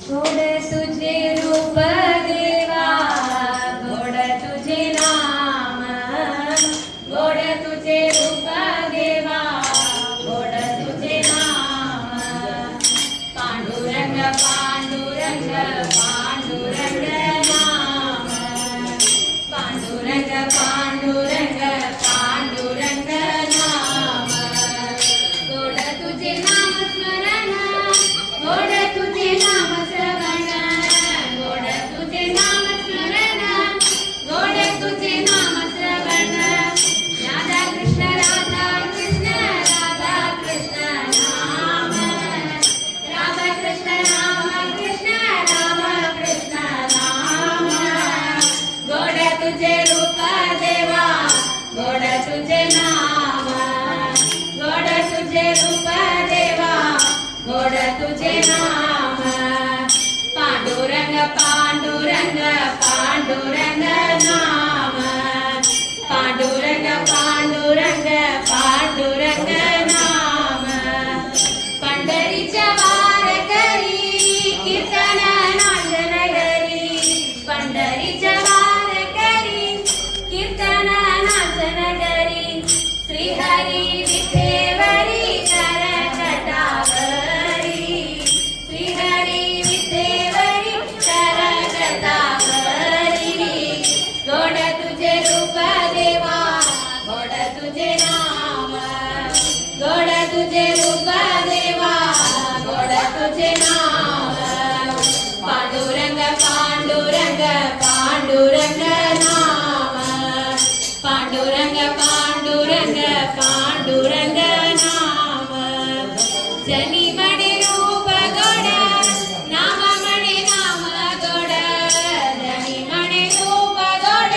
गोड तुझे रूप देवा, गोड तुझे नाम, गोड तुझे रूप देवा, गोड तुझे नाम. पांडुरंग पांडुरंग पांडुरंग नाम, पांडुरंग पांडुरंग पांडुरंग नाम. गोड तुझे नाम स्मरण, गोड तुझे नाम श्रवण, गोड तुझे नाम स्मरण, गोड तुझे नाम श्रवण. राधा कृष्ण राधा कृष्ण राधा कृष्ण नाम, राधा कृष्ण राम कृष्ण राम कृष्ण नाम. गोड तुझे रूप देवा, गोड तुझे नाम, गोड तुझे रूप देवा, गोड तुझे नाम. पांडुरंग पांडुरंग पांडुरंग नाम, पांडुरंग पांडुरंग पांडुरंग नाम. पंढरीच्या वारकरी कीर्तन नांदन घरी, पंढरीच्या वारकरी कीर्तन नांदन घरी. श्रीहरी विठेवरी करकटावरी, श्रीहरी विठेवरी करकटावरी. गोड तुझे रूप देवा, गोड तुझे नाम, गोड तुझे रूप देवा, गोड तुझे नाम. पांडुरंग पांडुरंग पांडुरंग नाम, पांडुरंग पांडुरंग पांडुरंग नाम. जनी म्हणे रूप गोड, नाम म्हणे नाम गोड, जनी म्हणे रूप गोड,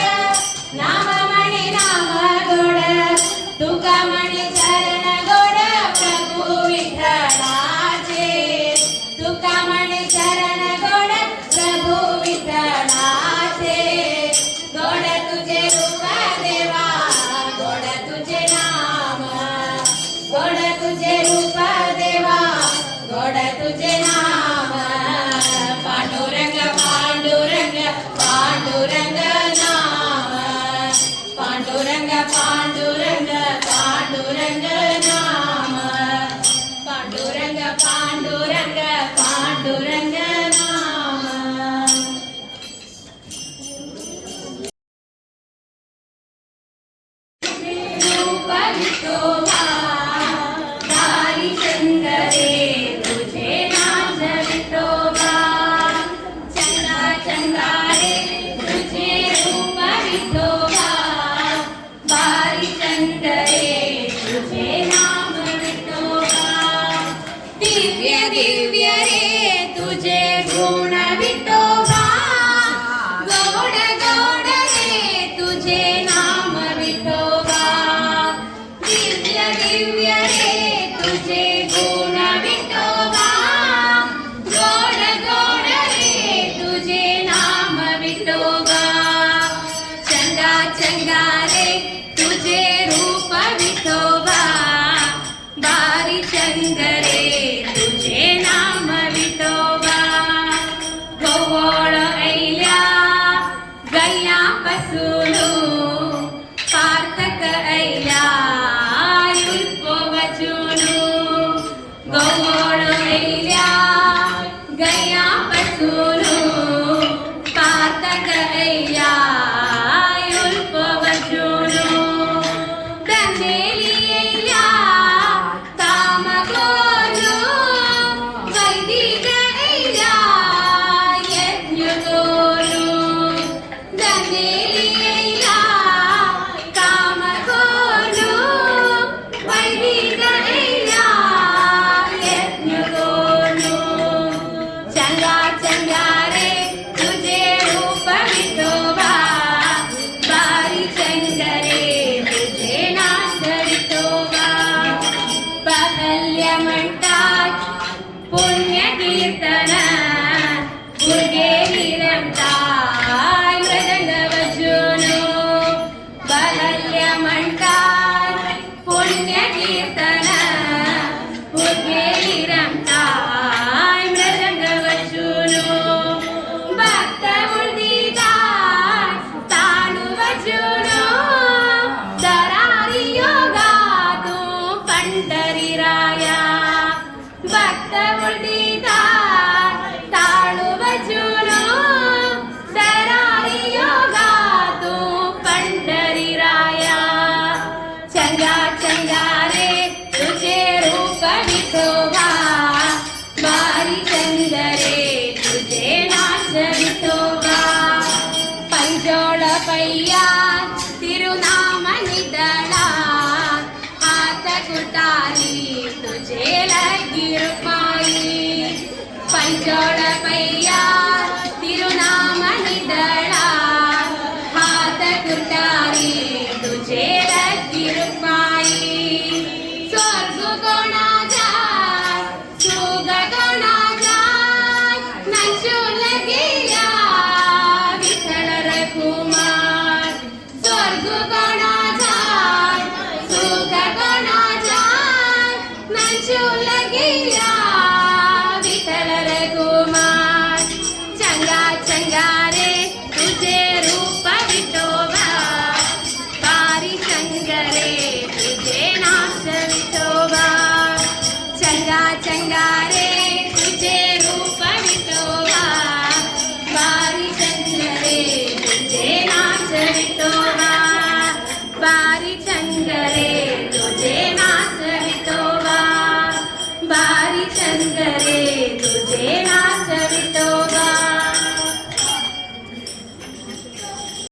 नाम म्हणे नाम गोड. तुका म्हणे चरण गोड प्रभू विठ्ठलाचे, तुका म्हणे चरण गोड प्रभू विठ्ठलाचे. गोड तुझे रूप देवा, गोड तुझे नाम, गोड तुझे रूप देवा, गोड तुझे नाम. पांडुरंग पांडुरंग पांडुरंग नाम, पांडुरंग पांडुरंग पांडुरंग नाम, पांडुरंग पांडुरंग पांडुरंग नाम. रूप विठोबा बारी चंदरे, तुझे नाच विठोबा. चंदा चंदा रे तुझे रूप विठोबा, बारी चंदरे तुझे नाम विठोबा. दिव्य दिव्य रे तुझे गुण विठोबा, गोड गोड रे तुझे नाम विठोबा. दिव्य दिव्य रे तुझे गुण विठोबा, गोड गोड रे तुझे नाम विठोबा. चंगा चंगा रे तुझे रूप विठोबा, बारी चंदरे तुझे नाम विठोबा. गवळ ऐल्या गैयापासून, पार्थक ऐल्या युल्प वचून. गवळ ऐल्या गैयापासून, पार्थक ऐल्या युल्प वचून. गंधेली ऐल्या कामगोलू, वैदिक ऐल्या यज्ञ गोलू. गंधेली ऐल्या कामगोलू, वैदिक ऐल्या यज्ञ गोलू. चंगा चंगा रे तुझे रूप विठोबा, बारी चंदरे तुझे नाच विठोबा. पाहल्य म्हणतात पुण्य कीर्तन, गुरुगे रमतात मृदंग वाजून. बाहल्य म्हणतात पुण्य कीर्तन, गुरुगे रमतात मृदंग वाजून. विठोबा बारी चंदरे तुझे नाच विठोबा पंजोळ पैया तिरुनाम निदळा हात कुटारी तुझे लगी रुपाई पंजोळ पैया